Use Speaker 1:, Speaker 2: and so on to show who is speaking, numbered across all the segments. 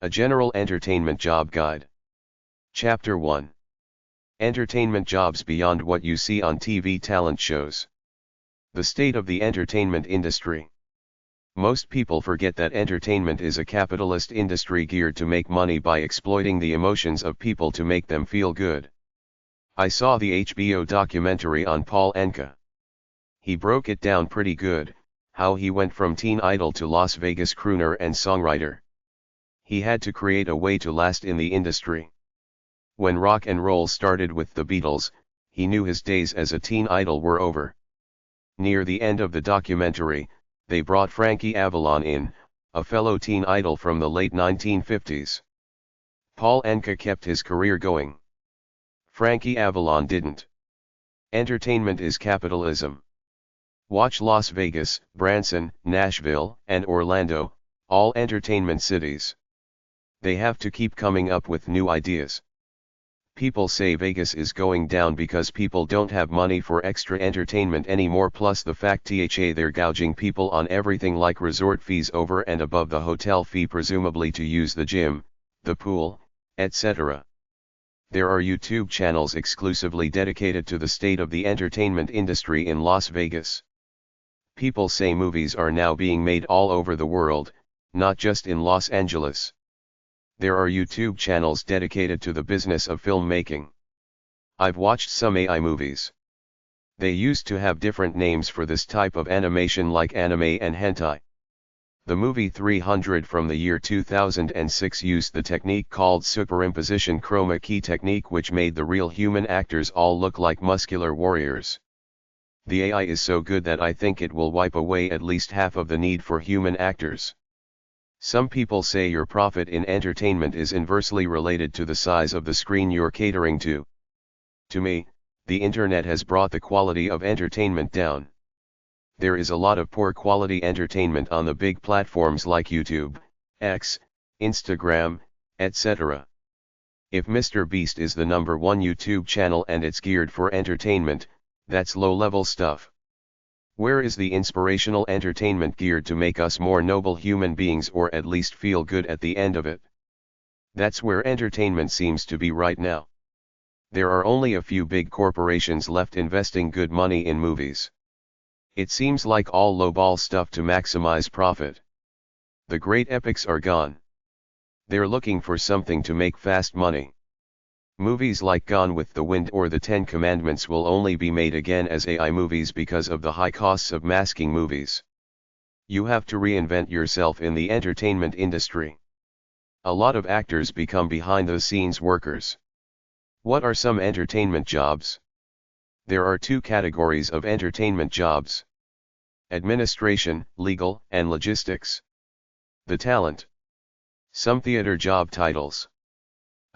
Speaker 1: A General Entertainment Job Guide. Chapter 1. Entertainment Jobs Beyond What You See on TV Talent Shows. The State of the Entertainment Industry. Most people forget that entertainment is a capitalist industry geared to make money by exploiting the emotions of people to make them feel good. I saw the HBO documentary on Paul Anka. He broke it down pretty good, how he went from teen idol to Las Vegas crooner and songwriter. He had to create a way to last in the industry. When rock and roll started with the Beatles, he knew his days as a teen idol were over. Near the end of the documentary, they brought Frankie Avalon in, a fellow teen idol from the late 1950s. Paul Anka kept his career going. Frankie Avalon didn't. Entertainment is capitalism. Watch Las Vegas, Branson, Nashville, and Orlando, all entertainment cities. They have to keep coming up with new ideas. People say Vegas is going down because people don't have money for extra entertainment anymore, plus the fact they're gouging people on everything like resort fees over and above the hotel fee, presumably to use the gym, the pool, etc. There are YouTube channels exclusively dedicated to the state of the entertainment industry in Las Vegas. People say movies are now being made all over the world, not just in Los Angeles. There are YouTube channels dedicated to the business of filmmaking. I've watched some AI movies. They used to have different names for this type of animation like anime and hentai. The movie 300 from the year 2006 used the technique called superimposition chroma key technique, which made the real human actors all look like muscular warriors. The AI is so good that I think it will wipe away at least half of the need for human actors. Some people say your profit in entertainment is inversely related to the size of the screen you're catering to. To me, the internet has brought the quality of entertainment down. There is a lot of poor quality entertainment on the big platforms like YouTube, X, Instagram, etc. If Mr. Beast is the #1 YouTube channel and it's geared for entertainment, that's low-level stuff. Where is the inspirational entertainment geared to make us more noble human beings, or at least feel good at the end of it? That's where entertainment seems to be right now. There are only a few big corporations left investing good money in movies. It seems like all lowball stuff to maximize profit. The great epics are gone. They're looking for something to make fast money. Movies like Gone with the Wind or The Ten Commandments will only be made again as AI movies because of the high costs of masking movies. You have to reinvent yourself in the entertainment industry. A lot of actors become behind-the-scenes workers. What are some entertainment jobs? There are two categories of entertainment jobs: administration, legal, and logistics. The talent. Some theater job titles.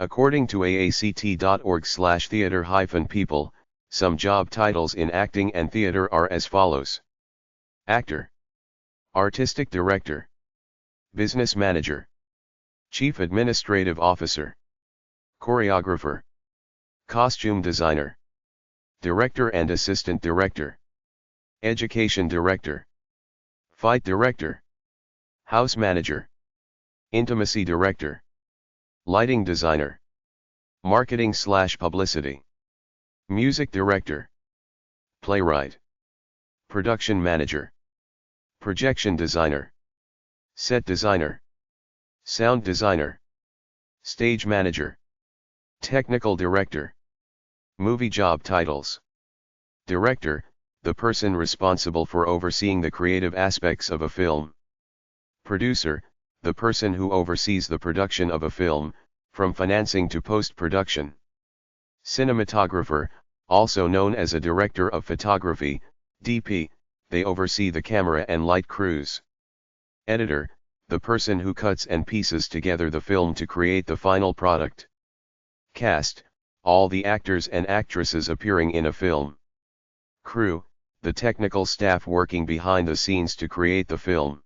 Speaker 1: According to AACT.org/theater-people, some job titles in acting and theater are as follows: actor, artistic director, business manager, chief administrative officer, choreographer, costume designer, director and assistant director, education director, fight director, house manager, intimacy director, lighting designer, marketing/publicity, music director, playwright, production manager, projection designer, set designer, sound designer, stage manager, technical director. Movie job titles. Director, the person responsible for overseeing the creative aspects of a film. Producer, the person who oversees the production of a film, from financing to post-production. Cinematographer, also known as a director of photography, DP, they oversee the camera and light crews. Editor, the person who cuts and pieces together the film to create the final product. Cast, all the actors and actresses appearing in a film. Crew, the technical staff working behind the scenes to create the film.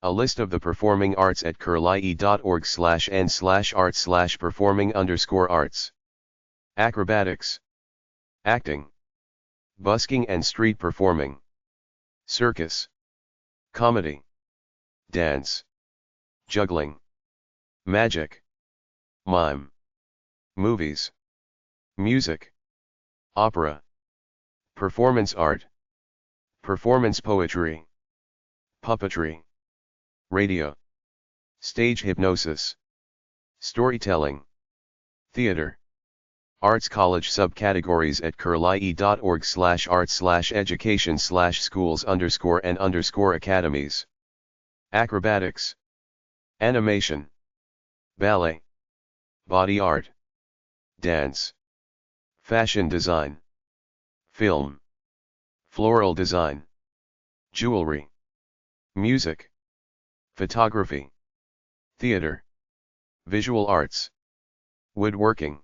Speaker 1: A list of the performing arts at curlie.org/n/art/performing_arts. Acrobatics, acting, busking and street performing, circus, comedy, dance, juggling, magic, mime, movies, music, opera, performance art, performance poetry, puppetry, radio, stage hypnosis, storytelling, theater. Arts College subcategories at curlie.org/arts/education/schools_and_academies. Acrobatics, animation, ballet, body art, dance, fashion design, film, floral design, jewelry, music, photography, theater, visual arts, woodworking,